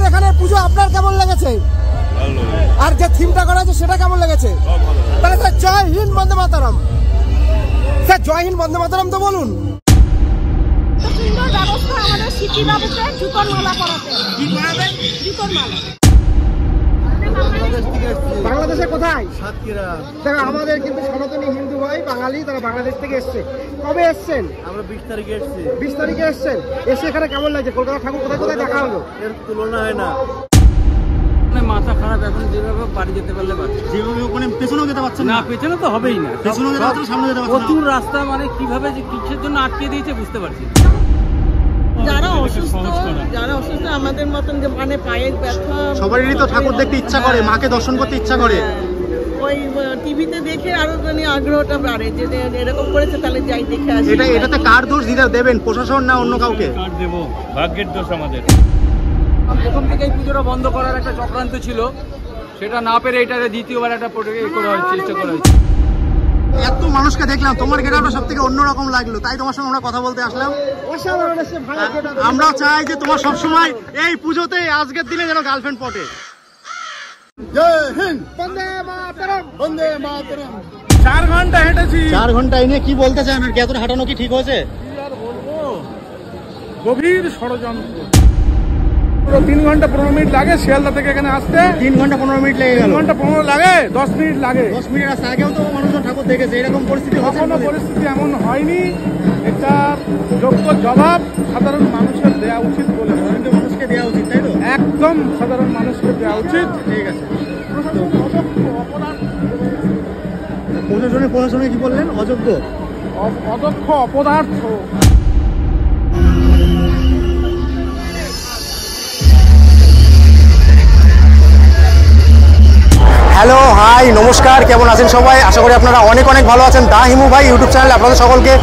এখানে পুজো আপনার কেমন লেগেছে? আর যে থিমটা করা আছে সেটা কেমন লেগেছে? তাহলে স্যার জয় হিন্দ বন্দে মাতরম। স্যার জয় হিন্দ বন্দে মাতরম তো বলুন। সুন্দর ব্যবস্থা আমাদের সিটি বাবুতে জুতোর মালা পরাতে। কি পরাবে? জুতোর মালা। বাংলাদেশে কোথায়? সাতক্ষীরা। দেখো আমাদের কিন্তু সনাতনী হিন্দু ভাই বাঙালি, তারা বাংলাদেশ থেকে এসছে। কবে এসছেন? আমরা 20 তারিখে এসেছি। 20 তারিখে এসছেন। এসে এখানে কেমন লাগছে? কলকাতা ঠাকুর কোথায় কোথায় দেখা হলো? এর তুলনা হয় না। মাথা খারাপ, এখন যেভাবে বাড়ি যেতে পারলে যেভাবে ওখানে পেছনেও যেতে পারছে না। পেছনে তো হবেই না, পেছনে যেতে পারছে, সামনে যেতে পারছে না। প্রচুর রাস্তা, মানে কিভাবে যে কিসের জন্য আটকে দিয়েছে বুঝতে পারছি। যারা অসুস্থ আমাদের মতন, যে মানে পায়ের ব্যথা, সবারই তো ঠাকুর দেখতে ইচ্ছা করে, মাকে দর্শন করতে ইচ্ছা করে। ওই টিভিতে দেখে আরো আগ্রহটা বাড়ে যে এরকম করেছে, তাহলে যাই দেখে আসি। এটাতে কার দোষ দেবেন, প্রশাসন না অন্য কাউকে? কার দেব, ভাগ্যের দোষ আমাদের। প্রথম থেকেই পুজোটা বন্ধ করার একটা চক্রান্ত ছিল, সেটা না পেরে এটাতে দ্বিতীয়বার একটা চেষ্টা করা হয়েছে। এত মানুষকে দেখলাম, তোমার গেটআপটা সব থেকে অন্যরকম লাগলো, তাই তোমার সঙ্গে আমরা কথা বলতে আসলাম। আমরা চাই যে তোমার সবসময় এই পুজোতে আজকের দিনে যেন গার্লফ্রেন্ড পটে। জয় হিন্দ বন্দে মাতরম, বন্দে মাতরম। 4 ঘন্টা হেঁটেছি। 4 ঘন্টা এনে কি বলতে চান? আর কি এত হাঁটানো কি ঠিক হয়েছে? গভীর ষড়যন্ত্র। 3 ঘন্টা 15 মিনিট লাগে শিয়ালদা থেকে এখানে আসতে। 3 ঘন্টা 15 মিনিট লেগে গেল। 3 ঘন্টা 15 লাগে, 10 মিনিট লাগে। 10 মিনিট রাস্তা আগেও তো মানুষজন ঠাকুর দেখেছে, এরকম পরিস্থিতি হচ্ছে? কোনো পরিস্থিতি এমন হয়নি। এটা যোগ্য জবাব সাধারণ মানুষের দেওয়া উচিত বলে। মানুষকে দেওয়া উচিত, তাই তো? একদম সাধারণ মানুষকে দেওয়া উচিত। ঠিক আছে। প্রশাসনে কি বললেন? অযোগ্য, অদক্ষ, অপদার্থ। হ্যালো, হাই, নমস্কার, কেমন আছেন সবাই? আশা করি আপনারা অনেক অনেক ভালো আছেন। দা হিমু ভাই ইউটিউব চ্যানেলে আপনাদের সকলকে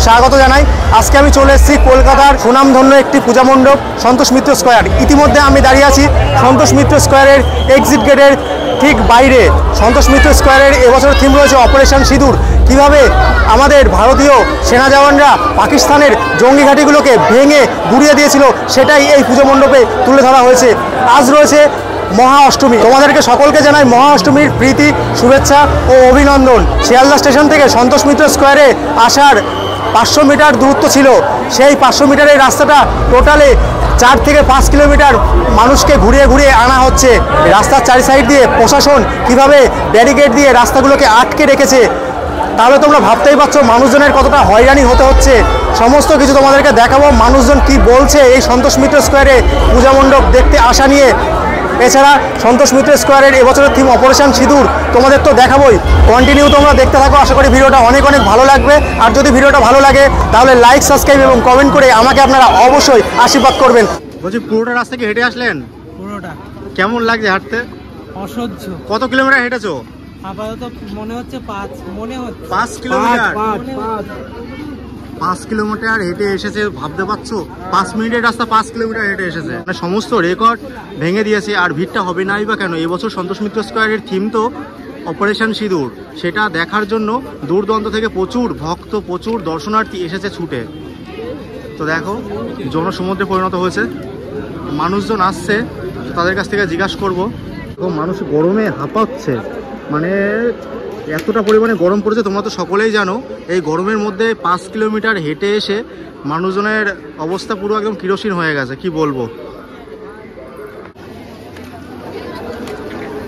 স্বাগত জানাই। আজকে আমি চলে এসেছি কলকাতার সুনামধন্য একটি পূজা মণ্ডপ, সন্তোষ মিত্র স্কোয়ার। ইতিমধ্যে আমি দাঁড়িয়ে আছি সন্তোষ মিত্র স্কোয়ারের এক্সিট গেটের ঠিক বাইরে। সন্তোষ মিত্র স্কোয়ারের এবছর থিম রয়েছে অপারেশন সিঁদুর। কীভাবে আমাদের ভারতীয় সেনা জওয়ানরা পাকিস্তানের জঙ্গি ঘাঁটিগুলোকে ভেঙে গুড়িয়ে দিয়েছিল, সেটাই এই পুজো মণ্ডপে তুলে ধরা হয়েছে। আজ রয়েছে মহা অষ্টমী। তোমাদেরকে সকলকে জানাই মহা অষ্টমীর প্রীতি, শুভেচ্ছা ও অভিনন্দন। শিয়ালদা স্টেশন থেকে সন্তোষ মিত্র স্কোয়ারে আসার 500 মিটার দূরত্ব ছিল। সেই 500 মিটারের রাস্তাটা টোটালে 4 থেকে 5 কিলোমিটার মানুষকে ঘুরিয়ে ঘুরিয়ে আনা হচ্ছে। রাস্তার চারি সাইড দিয়ে প্রশাসন কীভাবে ব্যারিকেড দিয়ে রাস্তাগুলোকে আটকে রেখেছে, তাহলে তোমরা ভাবতেই পারছো মানুষজনের কতটা হয়রানি হতে হচ্ছে। সমস্ত কিছু তোমাদেরকে দেখাবো, মানুষজন কি বলছে এই সন্তোষ মিত্র স্কোয়ারে পূজা মণ্ডপ দেখতে আসা নিয়ে। এছাড়া সন্তোষ মিত্র স্কোয়ারের এবছরের থিম অপারেশন সিঁদুর তোমাদের তো দেখাবোই। কন্টিনিউ তোমরা দেখতে থাকো, আশা করি ভিডিওটা অনেক অনেক ভালো লাগবে। আর যদি ভিডিওটা ভালো লাগে তাহলে লাইক, সাবস্ক্রাইব এবং কমেন্ট করে আমাকে আপনারা অবশ্যই আশীর্বাদ করবেন। বলছি, পুরোটা রাস্তা কি হেঁটে আসলেন? পুরোটা। কেমন লাগছে হাঁটতে? অসহ্য। কত কিলোমিটার হেঁটেছো? আপাতত মনে হচ্ছে 5 কিলোমিটার। 5 কিলোমিটার হেঁটে এসেছে, ভাবতে পারছো? 5 মিনিটের রাস্তা 5 কিলোমিটার হেঁটে এসেছে। মানে সমস্ত রেকর্ড ভেঙে দিয়েছে। আর ভিড়টা হবে নাই বা কেন? এবছর সন্তোষ মিত্র স্কোয়ারের থিম তো অপারেশন সিঁদুর। সেটা দেখার জন্য দূর দূরান্ত থেকে প্রচুর ভক্ত, প্রচুর দর্শনার্থী এসেছে ছুটে। তো দেখো, জনসমুদ্রে পরিণত হয়েছে, মানুষজন আসছে। তাদের কাছ থেকে জিজ্ঞাসা করবো। মানুষ গরমে হাঁপাচ্ছে, মানে এতটা পরিমাণে গরম পড়েছে। তোমরা তো সকলেই জানো, এই গরমের মধ্যে 5 কিলোমিটার হেঁটে এসে মানুষজনের অবস্থা পুরো একদম কিরোসিন হয়ে গেছে। কি বলবো?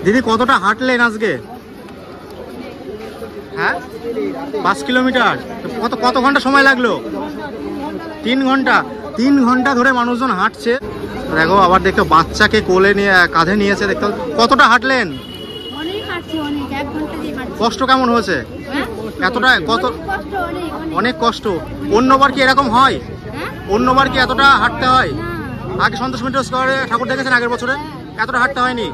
দিদি, কতটা হাঁটলেন আজকে? হ্যাঁ, 5 কিলোমিটার। কত ঘন্টা সময় লাগলো? 3 ঘন্টা। 3 ঘন্টা ধরে মানুষজন হাঁটছে। দেখো, আবার দেখো বাচ্চাকে কোলে নিয়ে কাঁধে নিয়েছে। দেখতে কতটা হাঁটলেন? কষ্ট কেমন হয়েছে? এতটা অনেক কষ্ট। অন্যবার কি এরকম হয়? অন্যবার কি এতটা হাঁটতে হয়? আগে সন্তোষ মিত্র স্কোয়ারে ঠাকুর দেখেছেন আগের বছরে? এতটা হাঁটতে হয়নি।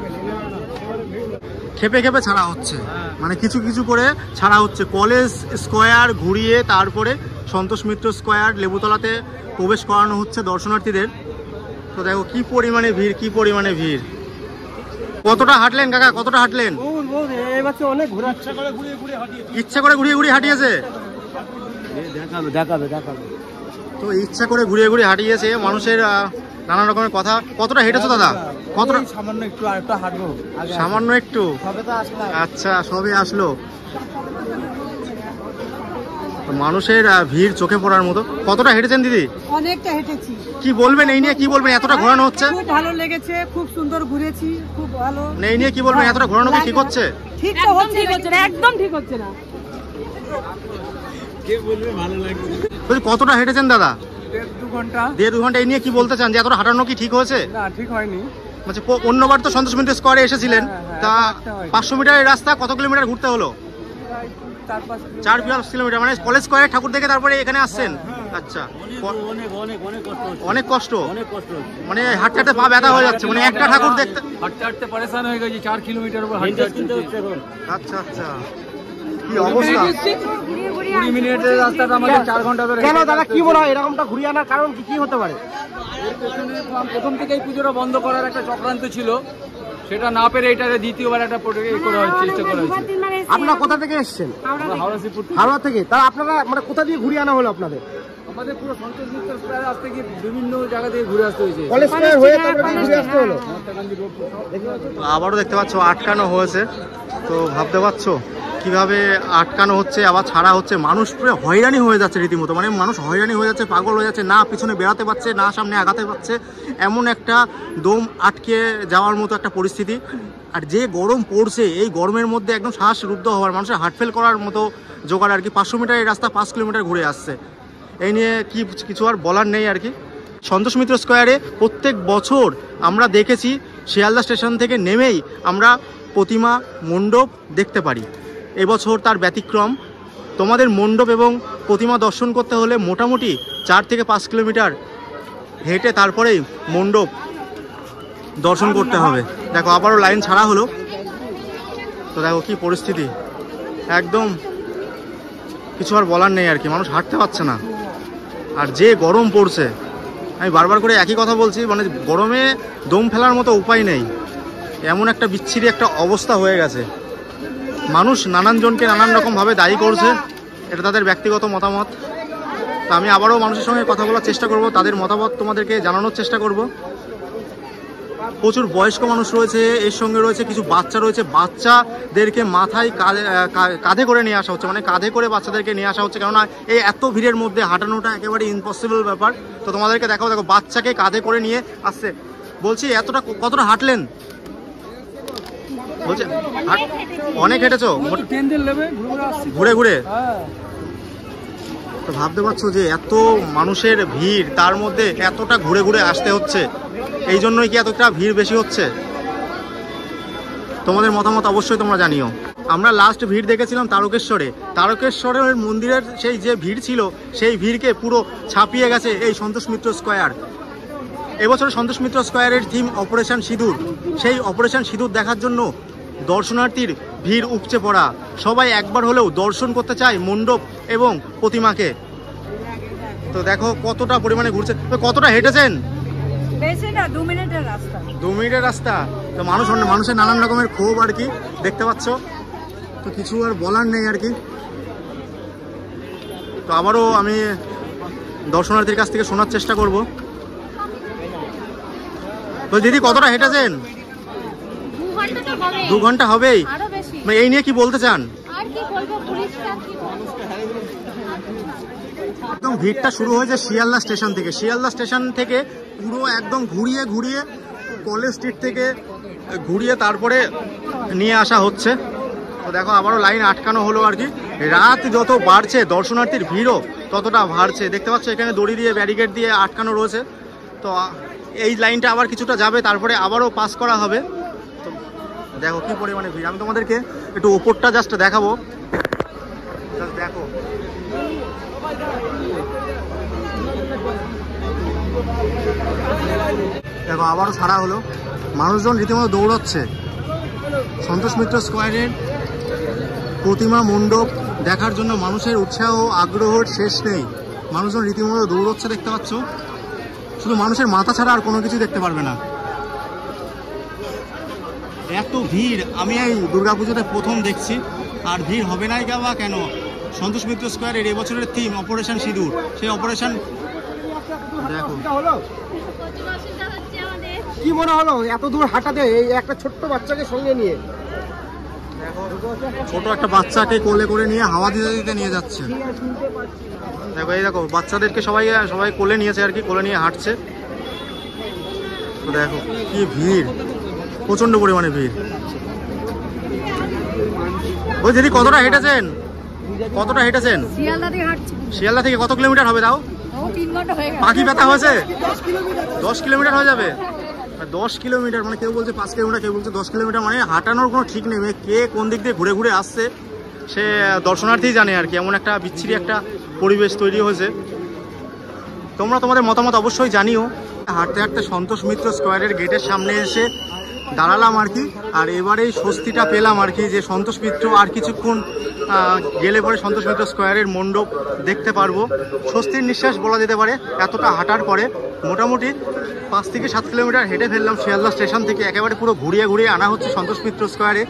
খেপে খেপে ছাড়া হচ্ছে, মানে কিছু কিছু করে ছাড়া হচ্ছে। কলেজ স্কোয়ার ঘুরিয়ে তারপরে সন্তোষ মিত্র স্কোয়ার লেবুতলাতে প্রবেশ করানো হচ্ছে দর্শনার্থীদের। তো দেখো কি পরিমাণে ভিড়, কি পরিমাণে ভিড়। কতটা হাঁটলেন কাকা? কতটা হাঁটলেন? ইচ্ছা করে ঘুরিয়ে ঘুরিয়ে হাঁটিয়েছে। তো ইচ্ছা করে ঘুরিয়ে ঘুরিয়ে হাঁটিয়েছে। মানুষের নানান রকমের কথা। কতটা হেঁটেছো দাদা? কতটা? সামান্য একটু আর একটা হাঁটবো, সামান্য একটু? সবে তো আসলাম। আচ্ছা, সবে আসলো। মানুষের ভিড় চোখে পড়ার মতো। কতটা হেঁটেছেন দিদি? অনেকটা হেঁটেছি। কি বলবেন এই নিয়ে, কি বলবেন? এতটা ঘোরানো হচ্ছে? খুব ভালো লেগেছে, খুব সুন্দর ঘুরেছি, খুব ভালো। এই নিয়ে কি বলবেন? এতটা ঘোরানো কি ঠিক হচ্ছে? ঠিক তো হচ্ছে, ঠিক হচ্ছে না, একদম ঠিক হচ্ছে না। কে বলবে ভালো লাগবে? কতটা হেঁটেছেন দাদা? 1.5-2 ঘন্টা। 1.5-2 ঘন্টা। এই নিয়ে কি বলতে চান যে এতটা হাঁটানো কি ঠিক হয়েছে? না, ঠিক হয়নি। মানে অন্যবার তো সন্তোষ মিত্র স্কোয়ারে এসেছিলেন, তা হ্যাঁ, 500 মিটারের রাস্তা কত কিলোমিটার ঘুরতে হলো? 4-5 কিলোমিটার। মানে কলেজ স্কোয়ারে ঠাকুর দেখে তারপরে এখানে আসছেন? আচ্ছা, অনেক কষ্ট। মানে হাঁটতে হাঁটতে পা ব্যথা হয়ে যাচ্ছে, মানে একটা ঠাকুর দেখতে হাঁটতে হাঁটতে পরেশান হয়ে গেছি। 4 কিলোমিটার উপর হাঁটতে হচ্ছে। আচ্ছা আচ্ছা, কি অবস্থা! 20 মিনিটের রাস্তাটা আমাদের 4 ঘন্টা ধরে। কেন দাদা, কি মনে হয় এরকমটা ঘুরিয়ে আনার কারণ কি কি হতে পারে? এর পেছনে প্রথম থেকেই পুজোটা বন্ধ করার একটা চক্রান্ত ছিল, সেটা না পেরে এটারে দ্বিতীয়বার একটা করা হচ্ছে, চেষ্টা করা হচ্ছে। আপনারা কোথা থেকে এসেছেন? আমরা হাওড়া শ্রীপুর থেকে। হাওড়া থেকে। তাহলে আপনারা মানে কোথা দিয়ে ঘুরিয়ে আনা হলো আপনাদের? আমাদের পুরো সন্তোষ মিত্র স্কয়ার আসতে গিয়ে বিভিন্ন জায়গা থেকে ঘুরে আসতে হয়েছে। কলেজ স্কয়ার হয়ে তারপরে ঘুরে আসতে হলো। আবারও দেখতে পাচ্ছ আটকানো হয়েছে। তো ভাবতে পারছো কিভাবে আটকানো হচ্ছে, আবার ছাড়া হচ্ছে। মানুষ পুরো হয়রানি হয়ে যাচ্ছে রীতিমতো। মানে মানুষ হয়রানি হয়ে যাচ্ছে, পাগল হয়ে যাচ্ছে, না পিছনে বেরাতে পারছে, না সামনে আগাতে পারছে। এমন একটা দম আটকে যাওয়ার মতো একটা পরিস্থিতি। আর যে গরম পড়ছে, এই গরমের মধ্যে একদম শ্বাস রুদ্ধ হওয়ার, মানুষের হার্টফেল করার মতো জোগাড় আর কি। 500 মিটারের রাস্তা 5 কিলোমিটার ঘুরে আসছে। এই নিয়ে কিছু আর বলার নেই আর কি। সন্তোষ মিত্র স্কোয়ারে প্রত্যেক বছর আমরা দেখেছি শিয়ালদা স্টেশন থেকে নেমেই আমরা প্রতিমা মণ্ডপ দেখতে পারি। এবছর তার ব্যতিক্রম। তোমাদের মণ্ডপ এবং প্রতিমা দর্শন করতে হলে মোটামুটি 4 থেকে 5 কিলোমিটার হেঁটে তারপরেই মণ্ডপ দর্শন করতে হবে। দেখো আবারও লাইন ছাড়া হলো। তো দেখো কি পরিস্থিতি, একদম কিছু আর বলার নেই আর কি। মানুষ হাঁটতে পারছে না, আর যে গরম পড়ছে। আমি বারবার করে একই কথা বলছি, মানে গরমে দম ফেলার মতো উপায় নেই। এমন একটা বিচ্ছিরি একটা অবস্থা হয়ে গেছে। মানুষ নানান জনকে নানান রকমভাবে দায়ী করছে, এটা তাদের ব্যক্তিগত মতামত। তা আমি আবারও মানুষের সঙ্গে কথা বলার চেষ্টা করব, তাদের মতামত তোমাদেরকে জানানোর চেষ্টা করব। প্রচুর বয়স্ক মানুষ রয়েছে, এর সঙ্গে রয়েছে কিছু বাচ্চা রয়েছে। বাচ্চাদেরকে মাথায় কাঁধে করে নিয়ে আসা হচ্ছে, মানে কাঁধে করে বাচ্চাদেরকে নিয়ে আসা হচ্ছে, কেননা এই এত ভিড়ের মধ্যে হাঁটানোটা একেবারে ইম্পসিবল ব্যাপার। তো তোমাদেরকে দেখো, বাচ্চাকে কাঁধে করে নিয়ে আসছে। বলছি কতটা হাঁটলেন? বলছে অনেক হেঁটেছো? ঘুরে ঘুরে? তো ভাবতে পারছো যে এত মানুষের ভিড়, তার মধ্যে এতটা ঘুরে ঘুরে আসতে হচ্ছে। এই জন্যই কি এতটা ভিড় বেশি হচ্ছে? তোমাদের মতামত অবশ্যই তোমরা জানিও। আমরা লাস্ট ভিড় দেখেছিলাম তারকেশ্বরের মন্দিরের সেই যে ভিড় ছিল, সেই ভিড়কে পুরো ছাপিয়ে গেছে এই সন্তোষ মিত্র স্কোয়ার। এবছর সন্তোষ মিত্র স্কোয়ারের থিম অপারেশন সিঁদুর। সেই অপারেশন সিঁদুর দেখার জন্য দর্শনার্থীর ভিড় উপচে পড়া। সবাই একবার হলেও দর্শন করতে চায় মণ্ডপ এবং প্রতিমাকে। তো দেখো কতটা পরিমাণে ঘুরছে। তো কতটা হেঁটেছেন? বেশি না, 2 মিনিটের রাস্তা। 2 মিনিটের রাস্তা। তো মানুষের নানান রকমের ক্ষোভ আর কি দেখতে পাচ্ছ। তো কিছু আর বলার নেই আর কি। তো আবারও আমি দর্শনার্থীর কাছ থেকে শোনার চেষ্টা করব। তো দিদি কতটা হেঁটেছেন? 2 ঘন্টা হবেই। এই নিয়ে কি বলতে চান? একদম ভিড়টা শুরু হয়েছে শিয়ালদা স্টেশন থেকে। শিয়ালদা স্টেশন থেকে পুরো একদম ঘুরিয়ে ঘুরিয়ে কলেজ স্ট্রিট থেকে ঘুরিয়ে তারপরে নিয়ে আসা হচ্ছে। তো দেখো আবারও লাইন আটকানো হলো আর কি। রাত যত বাড়ছে দর্শনার্থীর ভিড়ও ততটা বাড়ছে। দেখতে পাচ্ছ এখানে দড়ি দিয়ে ব্যারিকেড দিয়ে আটকানো রয়েছে। তো এই লাইনটা আবার কিছুটা যাবে, তারপরে আবারও পাস করা হবে। তো দেখো কি পরিমাণে ভিড়। আমি তোমাদেরকে একটু ওপরটা জাস্ট দেখাবো। দেখো দেখো আবারও ছাড়া হলো। মানুষজন রীতিমতো দৌড়চ্ছে। সন্তোষ মিত্র স্কোয়ারের প্রতিমা মণ্ডপ দেখার জন্য মানুষের উৎসাহ আগ্রহের শেষ নেই। মানুষজন রীতিমতো দৌড়চ্ছে দেখতে পাচ্ছ। শুধু মানুষের মাথা ছাড়া আর কোনো কিছু দেখতে পারবে না। এত ভিড় আমি এই দুর্গাপুজোতে প্রথম দেখছি। আর ভিড় হবে নাই বা কেন? সন্তোষ মিত্র স্কোয়ারের এবছরের থিম অপারেশন সিঁদুর। সেই অপারেশন দেখো কি মনে হলো এত দূর হাঁটাতে এই একটা ছোট্ট বাচ্চাকে সঙ্গে নিয়ে? ছোট একটা বাচ্চাকে কোলে করে নিয়ে হাওয়া দিতে দিতে নিয়ে যাচ্ছে। দেখো এই দেখো বাচ্চাদেরকে সবাই কোলে নিয়েছে আর কি, কোলে নিয়ে হাঁটছে। তো দেখো কি ভিড়, প্রচন্ড পরিমাণে ভিড়। ওই দিদি কতটা হেঁটেছেন? শিয়ালদা থেকে কত কিলোমিটার হবে তাও? 3 ঘন্টা হয়ে গেল। পাখি ব্যথা হয়েছে? 10 কিলোমিটার হয়ে যাবে। 10 কিলোমিটার মানে কেউ বলছে 5 কিলোমিটার, কেউ বলছে 10 কিলোমিটার, মানে হাঁটানোর কোনো ঠিক নেই। কে কোন দিক দিয়ে ঘুরে ঘুরে আসছে সে দর্শনার্থী জানে আর কি। এমন একটা বিচ্ছিরি একটা পরিবেশ তৈরি হয়েছে। তোমরা তোমাদের মতামত অবশ্যই জানিও। হাঁটতে হাঁটতে সন্তোষ মিত্র স্কোয়ারের গেটের সামনে এসে দাঁড়ালাম আর কি। আর এবারেই স্বস্তিটা পেলাম আর কি, যে সন্তোষ মিত্র আর কিছুক্ষণ গেলে পরে সন্তোষ মিত্র স্কোয়ারের মণ্ডপ দেখতে পারবো। স্বস্তির নিঃশ্বাস বলা যেতে পারে। এতটা হাঁটার পরে মোটামুটি 5 থেকে 7 কিলোমিটার হেঁটে ফেললাম শিয়ালদা স্টেশন থেকে। একেবারে পুরো ঘুরিয়ে আনা হচ্ছে সন্তোষ মিত্র স্কোয়ারে।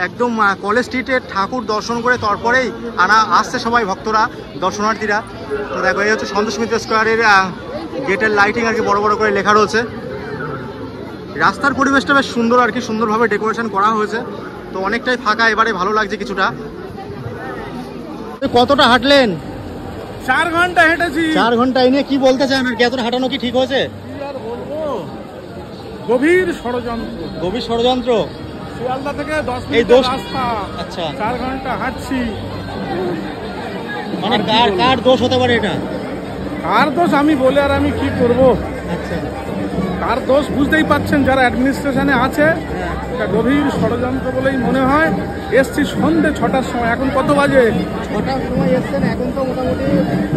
একদম কলেজ স্ট্রিটের ঠাকুর দর্শন করে তারপরেই আসছে সবাই ভক্তরা, দর্শনার্থীরা। তো দেখো এই হচ্ছে সন্তোষ মিত্র স্কোয়ারের গেটের লাইটিং আর কি, বড় বড় করে লেখা রয়েছে। রাস্তার পরিবেশটা বেশ সুন্দর আর কি, সুন্দরভাবে ডেকোরেশন করা হয়েছে। তো অনেকটাই ফাঁকা, এবারে ভালো লাগছে কিছুটা। কতটা হাঁটলেন? 4 ঘন্টা হেঁটেছি। 4 ঘন্টা। এই নিয়ে কি বলতে চান আর কি, এতটা হাঁটানো কি ঠিক হয়েছে? গভীর ষড়যন্ত্র। গভীর ষড়যন্ত্র। শিয়ালদা থেকে 10 এই মিনিটের রাস্তা। আচ্ছা 4 ঘন্টা হাঁটছি। মানে কার দোষ হতে পারে এটা? কার দোষ আমি বলে আর আমি কি করব? আচ্ছা কার দোষ বুঝতেই পাচ্ছেন যারা অ্যাডমিনিস্ট্রেশনে আছে। এটা গভীর ষড়যন্ত্র বলেই মনে হয়। এসছি সন্ধ্যে 6টার সময়, এখন কত বাজে? 6টার সময় এসছেন, এখন তো মোটামুটি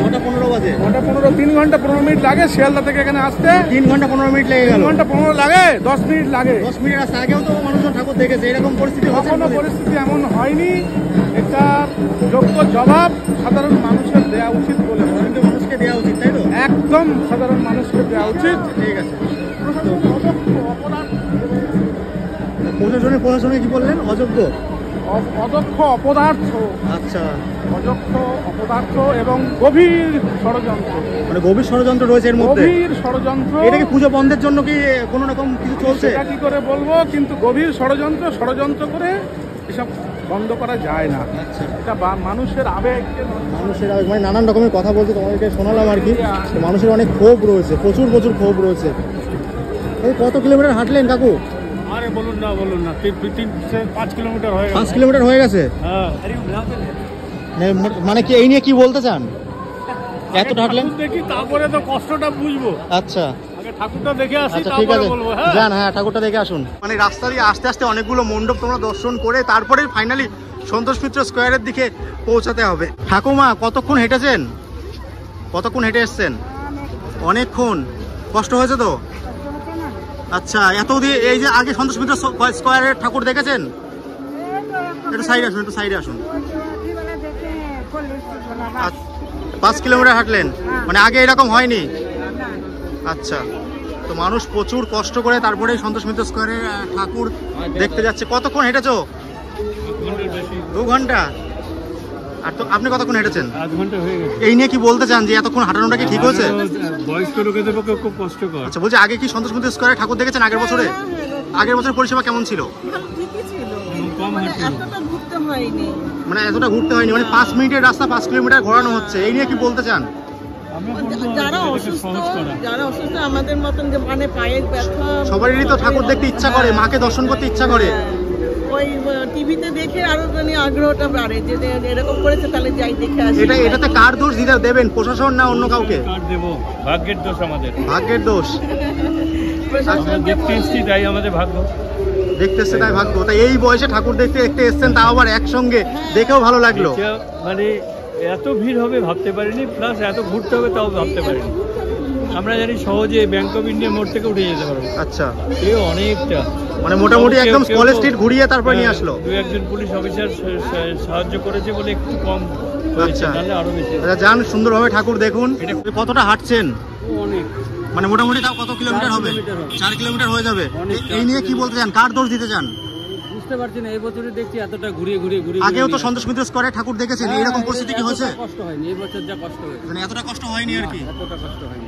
9টা 15 বাজে। 9টা 15, 3 ঘন্টা 15 মিনিট লাগে শিয়ালদা থেকে এখানে আসতে। 3 ঘন্টা 15 মিনিট লেগে গেল। 3 ঘন্টা 15 লাগে, 10 মিনিট লাগে। 10 মিনিট রাস্তা। আগেও তো মানুষজন ঠাকুর দেখেছে, এরকম পরিস্থিতি হচ্ছে? কখনো পরিস্থিতি এমন হয়নি। এটার যোগ্য জবাব সাধারণ মানুষের দেওয়া উচিত বলে মনে হয়। মানুষকে দেওয়া উচিত, তাই তো? একদম সাধারণ মানুষকে দেওয়া উচিত। ঠিক আছে। প্রশাসনে কি বললেন? অদক্ষ অপদার্থ। আচ্ছা অদক্ষ অপদার্থ এবং গভীর ষড়যন্ত্র। মানে গভীর ষড়যন্ত্র রয়েছে এর মধ্যে। গভীর ষড়যন্ত্র। এটা কি পুজো বন্ধের জন্য কি কোনো রকম কিছু চলছে? সেটা কি করে বলবো, কিন্তু গভীর ষড়যন্ত্র করে এসব বন্ধ করা যায় না। আচ্ছা এটা মানুষের আবেগ, মানে নানান রকমের কথা বলছে, তোমাদেরকে শোনালাম আর কি। মানুষের অনেক ক্ষোভ রয়েছে, প্রচুর ক্ষোভ রয়েছে। এই কত কিলোমিটার হাঁটলেন কাকু? আরে বলুন না 5 কিলোমিটার হয়ে গেছে। 5 কিলোমিটার হয়ে গেছে। হ্যাঁ। মানে কি এই নিয়ে কি বলতে চান? এতটা হাঁটলেন? দেখি তারপরে তো কষ্টটা বুঝবো। আচ্ছা আগে ঠাকুরটা দেখে আসি, আচ্ছা ঠিক তারপরে আছে, বলবো। হ্যাঁ যান। হ্যাঁ ঠাকুরটা দেখে আসুন। মানে রাস্তা দিয়ে আস্তে আস্তে অনেকগুলো মণ্ডপ তোমরা দর্শন করে তারপরে ফাইনালি সন্তোষ মিত্র স্কোয়ারের দিকে পৌঁছাতে হবে। ঠাকুমা কতক্ষণ হেঁটেছেন? কতক্ষণ হেঁটে এসছেন? অনেকক্ষণ। কষ্ট হয়েছে তো? আচ্ছা এত দিয়ে এই যে আগে সন্তোষ মিত্র স্কোয়ারের ঠাকুর দেখেছেন? একটু সাইডে আসুন। 5 কিলোমিটার হাঁটলেন, মানে আগে এরকম হয়নি? আচ্ছা। তো মানুষ প্রচুর কষ্ট করে তারপরে সন্তোষ মিত্র স্কোয়ারের ঠাকুর দেখতে যাচ্ছে। কতক্ষণ হেঁটেছো? 2 ঘন্টা। আর তো আপনি কতক্ষণ হেঁটেছেন? 8 ঘন্টা হয়ে গেছে। এই নিয়ে কি বলতে চান যে এতক্ষণ হাঁটানোটা কি ঠিক হয়েছে? বয়স্ক লোকেদের পক্ষে খুব কষ্টকর। আচ্ছা বলছি আগে কি সন্তোষ মিত্র স্কোয়ারে ঠাকুর দেখেছেন আগের বছরে? আগের বছর পরিষেবা কেমন ছিল? ঠিকই ছিল, কম হাঁটতে। এতটা ঘুরতে হয়নি। মানে এতটা ঘুরতে হয়নি, মানে 5 মিনিটের রাস্তা 5 কিলোমিটার ঘোরানো হচ্ছে। এই নিয়ে কি বলতে চান? যারা অসুস্থ আমাদের মতন, যে মানে পায়ের ব্যথা, সবারই তো ঠাকুর দেখতে ইচ্ছা করে, মাকে দর্শন করতে ইচ্ছা করে। ওই টিভিতে দেখে আরো আগ্রহটা বাড়ে যে এরকম করেছে, তাহলে যাই দেখে আসি। এটাতে কার দোষ দেবেন, প্রশাসন না অন্য কাউকে? ভাগ্যের দোষ আমাদের। ভাগ্যের দোষ। দেখতে এসছি তাই আমাদের ভাগ্য। দেখতে এসছে তাই ভাগ্য। তাই এই বয়সে ঠাকুর দেখতে এসছেন, তাও আবার একসঙ্গে, দেখেও ভালো লাগলো। মানে এত ভিড় হবে ভাবতে পারিনি, প্লাস এত ঘুরতে হবে তাও ভাবতে পারিনি। আমরা জানি সহজে ব্যাংক অফ ইন্ডিয়া মোড় থেকে উঠে যেতে পারবো। আচ্ছা এই অনেকটা, মানে মোটামুটি একদম কলেজ স্ট্রিট ঘুরিয়ে তারপর নিয়ে আসলো। 2-1 পুলিশ অফিসার সাহায্য করেছে বলে একটু কম। আচ্ছা আরো বেশি। আচ্ছা যান, সুন্দরভাবে ঠাকুর দেখুন। কতটা হাঁটছেন? অনেক, মানে মোটামুটি তাও কত কিলোমিটার হবে? 4 কিলোমিটার হয়ে যাবে। এই নিয়ে কি বলতে চান, কার দোষ দিতে চান? বুঝতে পারছি না, এই বছরই দেখছি এতটা ঘুরিয়ে ঘুরিয়ে আগেও তো সন্তোষ মিত্র স্কয়ারে ঠাকুর দেখেছেন, এইরকম পরিস্থিতি কি হয়েছে? কষ্ট হয়নি এই বছর, যা কষ্ট হয়েছে মানে এতটা কষ্ট হয়নি আর কি, এতটা কষ্ট হয়নি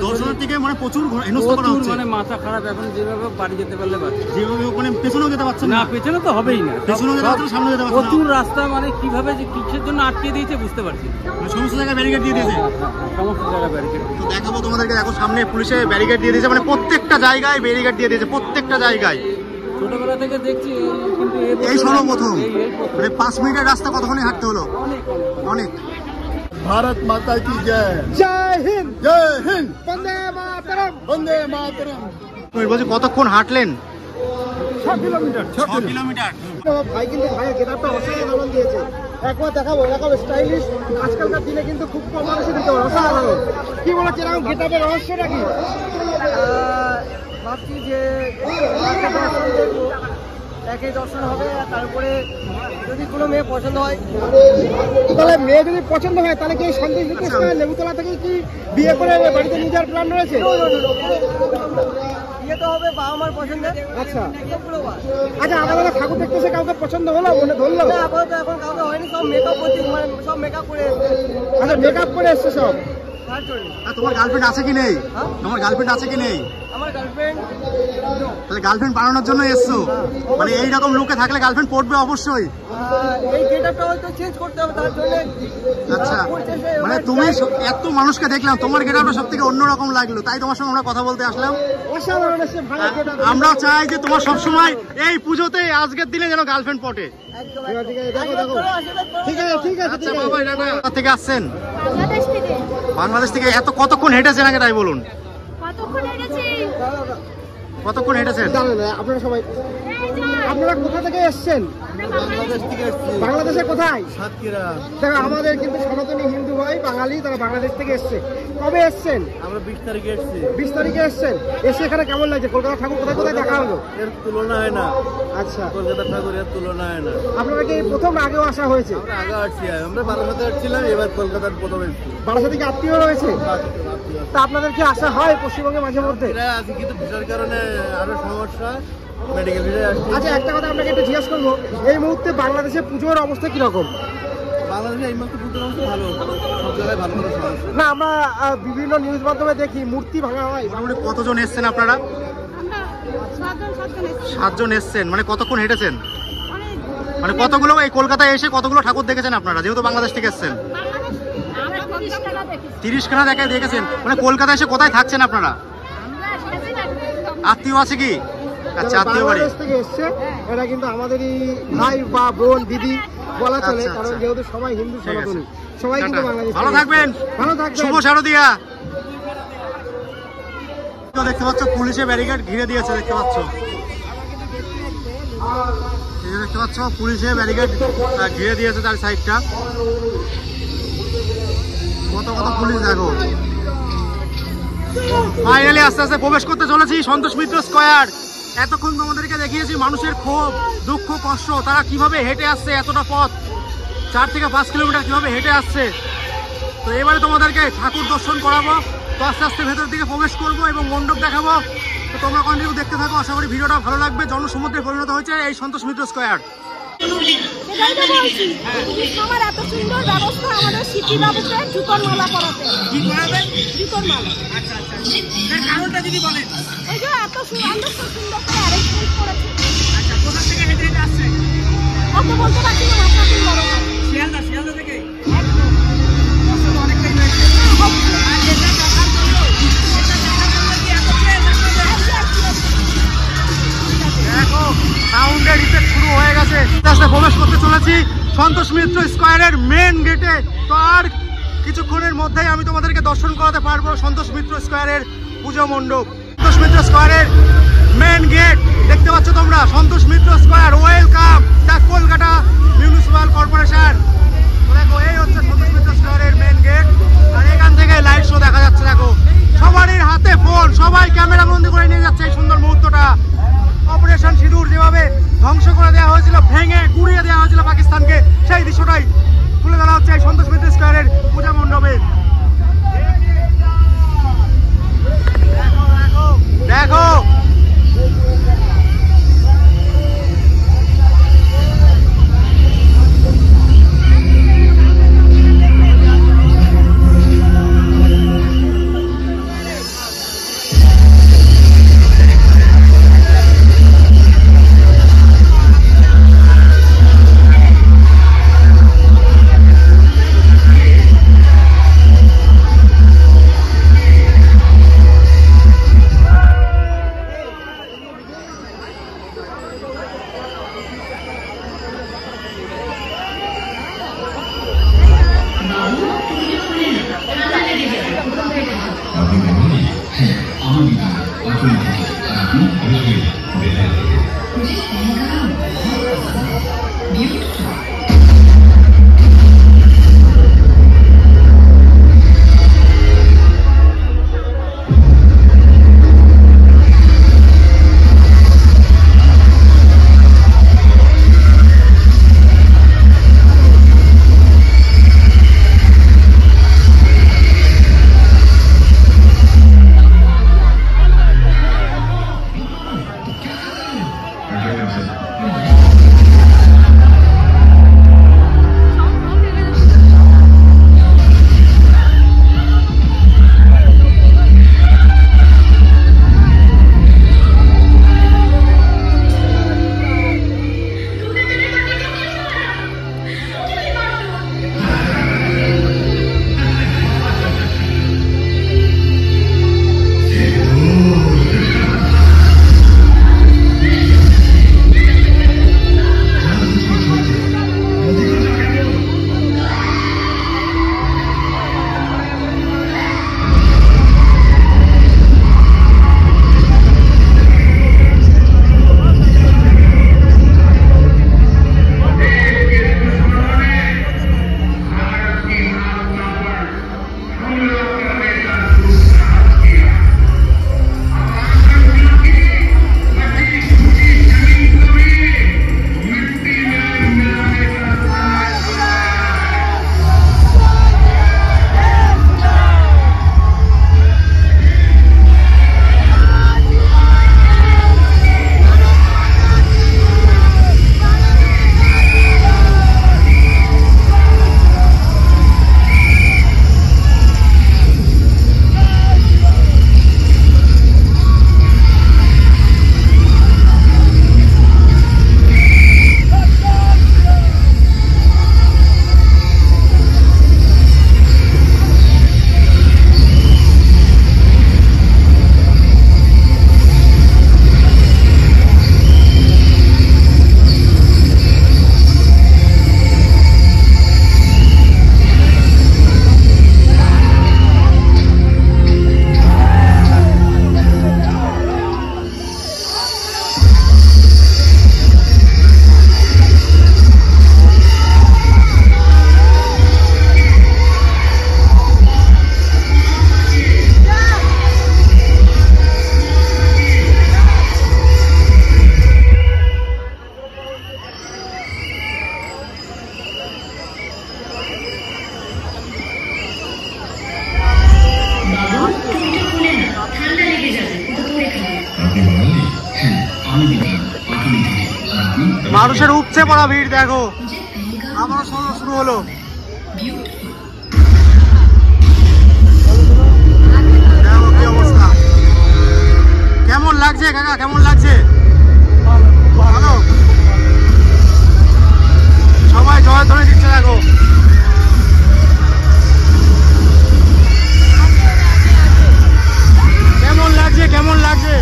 দর্শনের থেকে মানে প্রচুর হেনস্থ করা হচ্ছে, মানে মাথা খারাপ। এখন যেভাবে বাড়ি যেতে পারলে বাঁচে, যেভাবে মানে পেছনেও যেতে পারছেন না, পেছনে তো হবেই না, পেছনেও যেতে পারছেন, সামনে যেতে পারছেন না। প্রচুর রাস্তা, মানে কিভাবে যে কিসের জন্য আটকে দিয়েছে বুঝতে পারছি না। মানে সমস্ত জায়গায় ব্যারিকেড দিয়ে দিয়েছে, সমস্ত জায়গায় ব্যারিকেড। তো দেখাবো তোমাদেরকে, দেখো সামনে পুলিশে ব্যারিকেড দিয়ে দিয়েছে, মানে প্রত্যেকটা জায়গায় ব্যারিকেড দিয়ে দিয়েছে, প্রত্যেকটা জায়গায়। ছোটবেলা থেকে দেখছি, কিন্তু এই সর্বপ্রথম মানে 5 মিনিটের রাস্তা কতক্ষণে হাঁটতে হলো, অনেক। भारत माता की जय, জয় হিন্দ, जय हिंद, বন্দে মাতরম। वंदे मातरम। তুমি বলছি কতক্ষণ হাঁটলেন? 6 কিলোমিটার, 6 কিলোমিটার। ভাই কিন্তু ভাইয়ের গেটআপটা অসাধারণ দিয়েছে। একবার দেখাবো, এরকম স্টাইলিশ আজকালকার দিনে কিন্তু খুব কম মানুষই দিতে পারে, অসাধারণ। কি বলছে এরকম গেটআপের রহস্যটা কি? ভাবছি যে দর্শন দেখবো, একই দর্শন হবে, আর তারপরে যদি কোনো মেয়ে পছন্দ হয়, তাহলে মেয়ে যদি পছন্দ হয় তাহলে কি এই সন্তোষ মিত্র স্কয়ার লেবুতলা থেকে কি বিয়ে করে বাড়িতে নিয়ে যাওয়ার প্ল্যান রয়েছে? বিয়ে তো হবে বাবা মার পছন্দের। আচ্ছা এগুলো বাদ। আচ্ছা, আমাদের ঠাকুর দেখতে এসে কাউকে পছন্দ হলো, মনে ধরলো? না, আপাতত এখন কাউকে হয়নি, সব মেকআপ করছে, মানে সব মেকআপ করে এসছে। আচ্ছা, মেকআপ করে এসছে সব। তার জন্য আর তোমার গার্লফ্রেন্ড আছে কি নেই? হ্যাঁ? তোমার গার্লফ্রেন্ড আছে কি নেই? আমার গার্লফ্রেন্ড তাহলে গার্লফ্রেন্ড বানানোর জন্য এসছো, মানে এইরকম লোকে থাকলে গার্লফ্রেন্ড পড়বে অবশ্যই। এই গেটআপটা হয়তো চেঞ্জ করতে হবে, তার জন্য আচ্ছা, মানে তুমি এত মানুষকে দেখলাম, তোমার গেটআপটা সব থেকে অন্যরকম লাগলো, তাই তোমার সঙ্গে আমরা কথা বলতে আসলাম। অসাধারণ এসছে ভাইয়ের গেটআপ। আমরা চাই যে তোমার সবসময় এই পুজোতে, আজকের দিনে যেন গার্লফ্রেন্ড পটে। একদম ঠিক আছে, দেখো দেখো, আশীর্বাদ করো। ঠিক আছে ঠিক আছে আচ্ছা ঠিক আছে। বাবা, এটা কোথা থেকে আসছেন? বাংলাদেশ থেকে। বাংলাদেশ থেকে। এত কতক্ষণ হেঁটেছেন আগে তাই বলুন, কতক্ষণ হেঁটেছি? কতক্ষণ হেঁটেছেন? জানেন না আপনারা সবাই, এই যে, আপনারা কোথা থেকে এসছেন? আমরা বাংলাদেশ থেকে। বাংলাদেশে কোথায়? সাতক্ষীরা। দেখো, আমাদের কিন্তু সনাতনী হিন্দু ভাই বাঙালি, তারা বাংলাদেশ থেকে এসছে। কবে এসছেন? আমরা 20 তারিখে এসেছি। 20 তারিখে এসছেন। এসে এখানে কেমন লাগছে? কলকাতা ঠাকুর কোথায় কোথায় দেখা হলো? এর তুলনা হয় না, আচ্ছা, কলকাতা ঠাকুরের তুলনা হয় না। আপনারা কি প্রথম আগেও আসা হয়েছে? আমরা আগে আসছি, আমরা বারাসাতে আসছিলাম, এবার কলকাতার প্রথম এসেছি। বারাসা থেকে আত্মীয় রয়েছে, তা আপনাদের কি আসা হয় পশ্চিমবঙ্গে মাঝে মধ্যে? এরা আছে কিন্তু ভিসার কারণে আরো সমস্যা, মেডিকেল ভিসায় আসছি। আচ্ছা, একটা কথা আপনাকে একটু জিজ্ঞেস করবো, এই মুহূর্তে বাংলাদেশে পুজোর অবস্থা কিরকম? বাংলাদেশে এই মাত্র পুজোর অবস্থা ভালো, সব জায়গায় ভালো ভালো সমস্যা। না, আমরা বিভিন্ন নিউজ মাধ্যমে দেখি মূর্তি ভাঙা হয়। মোটামুটি কতজন এসছেন আপনারা? আমরা সাতজন এসেছি। 7 জন এসছেন। মানে কতক্ষণ হেঁটেছেন? অনেক মানে কতগুলো এই কলকাতায় এসে কতগুলো ঠাকুর দেখেছেন আপনারা, যেহেতু বাংলাদেশ থেকে এসছেন? বাংলাদেশ, আমরা 30 টাকা দেখেছি। 30 খানা দেখেছেন। মানে কলকাতায় এসে কোথায় থাকছেন আপনারা? আমরা এসেছি না। আত্মীয় আছে কি? আচ্ছা, যারা আত্মীয় বাড়ি। বাংলাদেশ থেকে এসছে এরা কিন্তু আমাদেরই ভাই বা বোন দিদি বলা চলে, আচ্ছা, কারণ আচ্ছা। যেহেতু সবাই হিন্দু ঠিক আছে। সনাতনী, সবাই কিন্তু টাটা। বাংলাদেশ ভালো থেকে থাকবেন। এসছে। ভালো থাকবেন। শুভ শারদিয়া। দেখতে পাচ্ছ পুলিশে ব্যারিকেড ঘিরে দিয়েছে, দেখতে পাচ্ছ, এই যে দেখতে পাচ্ছ পুলিশে ব্যারিকেড ঘিরে দিয়েছে তার সাইডটা। কত কত পুলিশ দেখো। ফাইনালি আস্তে আস্তে প্রবেশ করতে চলেছি সন্তোষ মিত্র স্কয়ার। এতক্ষণ তোমাদেরকে দেখিয়েছি মানুষের ক্ষোভ, দুঃখ, কষ্ট, তারা কিভাবে হেঁটে আসছে এতটা পথ, 4 থেকে 5 কিলোমিটার কিভাবে হেঁটে আসছে। তো এবারে তোমাদেরকে ঠাকুর দর্শন করাবো, তো আস্তে আস্তে ভেতর দিকে প্রবেশ করবো এবং মণ্ডপ দেখাবো। তো তোমরা কন্টিনিউ দেখতে থাকো, আশা করি ভিডিওটা ভালো লাগবে। জনসমুদ্রে পরিণত হয়েছে এই সন্তোষ মিত্র স্কয়ার। সেটাই তো বলছি, পুলিশ আমার এত সুন্দর ব্যবস্থা আমাদের সিটি বাবুকে জুতোর মালা পরাতে। কি করাবে? জুতোর মালা। আচ্ছা আচ্ছা, এর কারণটা যদি বলেন। ওই যে এত সুন্দর করে অ্যারেঞ্জমেন্ট করেছে। আচ্ছা, কোথা থেকে হেঁটে হেঁটে আসছে? অত বলতে পারছি না, আপনাকে বড় কথা। শিয়ালদা থেকে। একদম। কষ্ট তো অনেকটাই হয়েছে। আর এটা দেখার জন্য কি এত ট্রেন আপনাদের? দেখো সাউন্ডের ইফেক্ট শুরু হয়ে গেছে। আস্তে আস্তে প্রবেশ করতে চলেছি সন্তোষ মিত্র স্কয়ারের মেন গেটে। তো আর কিছুক্ষণের মধ্যেই আমি তোমাদেরকে দর্শন করাতে পারবো সন্তোষ মিত্র স্কয়ারের পুজো মণ্ডপ। সন্তোষ মিত্র স্কয়ারের মেন গেট দেখতে পাচ্ছ তোমরা, Santosh Mitra square. Welcome the Kolkata municipal corporation. দেখো এই হচ্ছে সন্তোষ মিত্র স্কয়ারের মেন গেট, আর এখান থেকে লাইট শো দেখা যাচ্ছে। দেখো সবারই হাতে ফোন, সবাই ক্যামেরা বন্দি করে নিয়ে যাচ্ছে এই সুন্দর মুহূর্তটা। অপারেশন সিঁদুর যেভাবে ধ্বংস করে দেওয়া হয়েছিল, ভেঙে গুড়িয়ে দেওয়া হয়েছিল পাকিস্তানকে, সেই দৃশ্যটাই তুলে ধরা হচ্ছে এই সন্তোষ মিত্র স্কয়ারের পূজা মণ্ডপে। দেখো দেখো মানুষের উপচে পড়া ভিড় দেখো, আবার শুরু হলো। দেখো কি অবস্থা, কেমন লাগছে কাকা, কেমন লাগছে? ভালো, সবাই জয়ধ্বনি দিচ্ছে দেখো। কেমন লাগছে, কেমন লাগছে,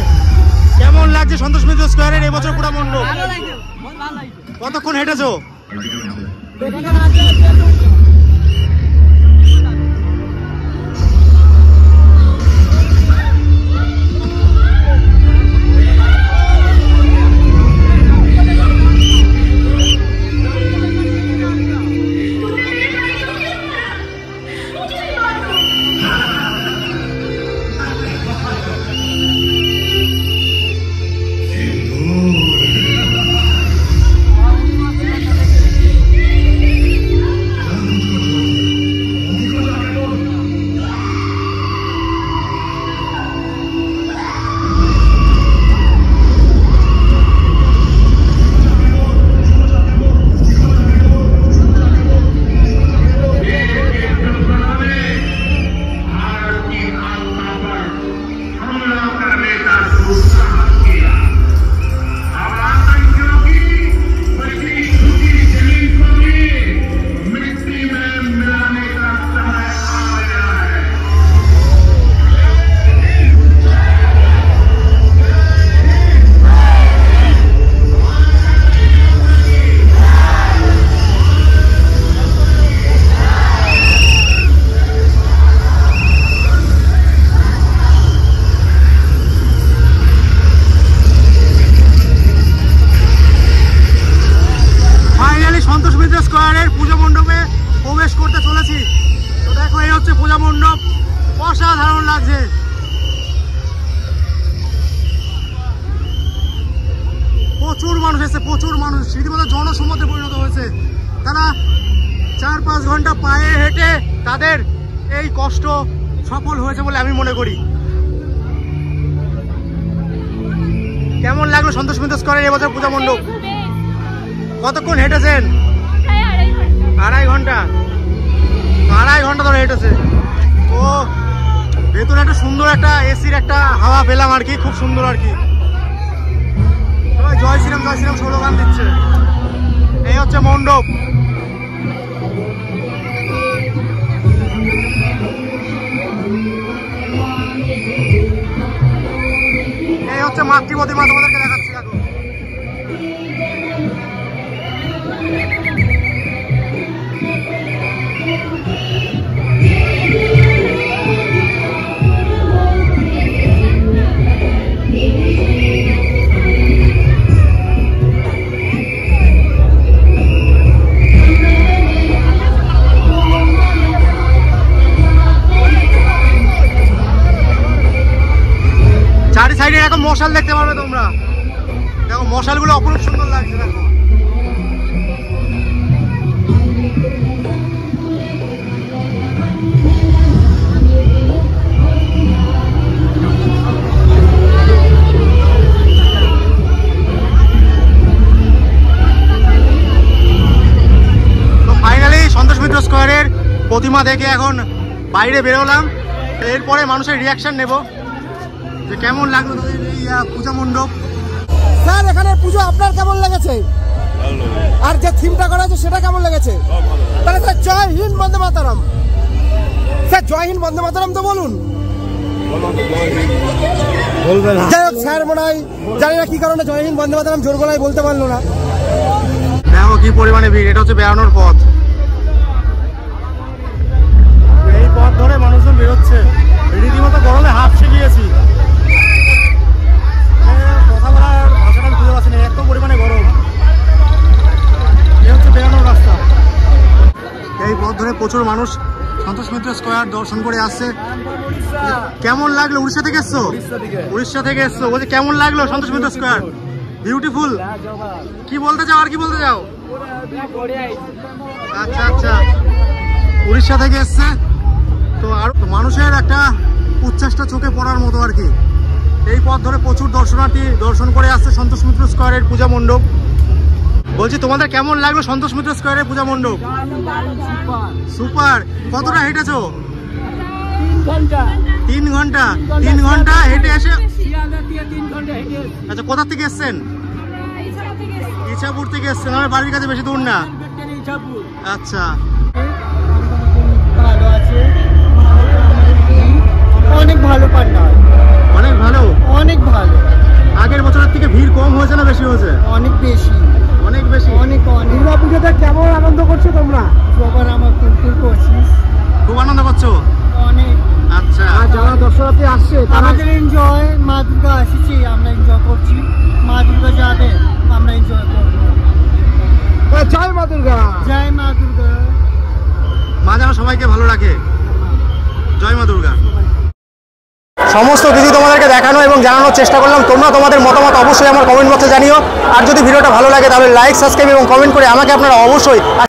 কেমন লাগছে সন্তোষ মিত্র স্কোয়ারের এবছর পুরা মণ্ডপ? কতক্ষণ হেঁটেছো? লাগছে। প্রচুর মানুষ এসেছে, প্রচুর মানুষ, রীতিমতো জনসমুদ্রে পরিণত হয়েছে। তারা 4-5 ঘন্টা পায়ে হেঁটে তাদের এই কষ্ট সফল হয়েছে বলে আমি মনে করি। কেমন লাগলো সন্তোষ মিত্র স্কয়ারের এবছর পূজা মণ্ডপ? কতক্ষণ হেঁটেছেন? 2.5 ঘন্টা। 2.5 ঘন্টা ধরে হেঁটেছে। ও ভেতরে একটা সুন্দর একটা এসির একটা হাওয়া পেলাম আর কি, খুব সুন্দর আর কি। সবাই জয় শ্রীরাম জয় শ্রীরাম স্লোগান দিচ্ছে। এই হচ্ছে মণ্ডপ। এই হচ্ছে মাতৃবতী মা, তোমাদেরকে দেখাচ্ছি এখন। চারি সাইডে এরকম মশাল দেখতে পারবে তোমরা। দেখো মশালগুলো অপরূপ সুন্দর লাগছে। দেখো তো ফাইনালি সন্তোষ মিত্র স্কয়ারের প্রতিমা দেখে এখন বাইরে বেরোলাম। এরপরে মানুষের রিয়াকশন নেব যে কেমন লাগলো তাদের এই পূজা মণ্ডপ। স্যার এখানে পুজো আপনার কেমন লেগেছে? আর যে থিমটা করা আছে সেটা কেমন লেগেছে? তাহলে স্যার জয় হিন্দ বন্দে মাতরম। স্যার জয় হিন্দ বন্দে মাতরম তো বলুন। বলবেন যাই হোক স্যার মনে হয় জানি না কি কারণে জয় হিন্দ বন্দে মাতরম জোর গলায় বলতে পারলো না। দেখো কি পরিমাণে ভিড়। এটা হচ্ছে বেড়ানোর পথ। এই পথ ধরে মানুষজন বেরোচ্ছে। রীতিমতো গরমে হাঁপসে গিয়েছি। কথা বলার ভাষাটা আমি খুঁজে পাচ্ছি না, এত পরিমাণে গরম। এই হচ্ছে বেড়ানোর রাস্তা। এই পথ ধরে প্রচুর মানুষ সন্তোষ মিত্র স্কয়ার দর্শন করে আসছে। কেমন লাগলো? উড়িষ্যা থেকে এসছো? উড়িষ্যা থেকে এসছো। বলছে কেমন লাগলো সন্তোষ মিত্র স্কয়ার? বিউটিফুল। কি বলতে চাও? আর কি বলতে চাও? আচ্ছা আচ্ছা, উড়িষ্যা থেকে এসছে তো। আর মানুষের একটা উচ্ছ্বাসটা চোখে পড়ার মতো আর কি। এই পথ ধরে প্রচুর দর্শনার্থী দর্শন করে আসছে সন্তোষ মিত্র স্কয়ারের পূজা মণ্ডপ। বলছি তোমাদের কেমন লাগলো সন্তোষ মিত্র স্কয়ারের পূজা মণ্ডপ? সুপার। কতটা হেঁটেছো? 3 ঘন্টা। 3 ঘন্টা হেঁটে এসে। আচ্ছা, কোথা থেকে এসছেন? ইছাপুর থেকে এসছেন। আমার বাড়ির কাছে বেশি দূর না। আচ্ছা, ভালো আছে, অনেক ভালো পান্ডাল, অনেক ভালো। অনেক ভালো। আগের বছরের থেকে ভিড় কম হয়েছে না বেশি হয়েছে? অনেক বেশি, অনেক বেশি। অনেক অনেক। দুর্গা পুজোতে কেমন আনন্দ করছো তোমরা? সবার আমার কুলকুল করছিস, খুব আনন্দ করছো? অনেক। আচ্ছা, আর যারা দর্শনার্থী আসছে তারা আমাদের এনজয়, মা দুর্গা আসছে, আমরা এনজয় করছি। মা দুর্গা যাবে, আমরা এনজয় করবো। জয় মা দুর্গা। জয় মা দুর্গা। মা যেন সবাইকে ভালো রাখে। জয় মা দুর্গা। সমস্ত কিছু তোমাদেরকে দেখানো এবং জানানোর চেষ্টা করলাম। তোমরা তোমাদের মতামত অবশ্যই আমার কমেন্ট বক্সে জানিও। আর যদি ভিডিওটা ভালো লাগে তাহলে লাইক, সাবস্ক্রাইব এবং কমেন্ট করে আমাকে আপনারা অবশ্যই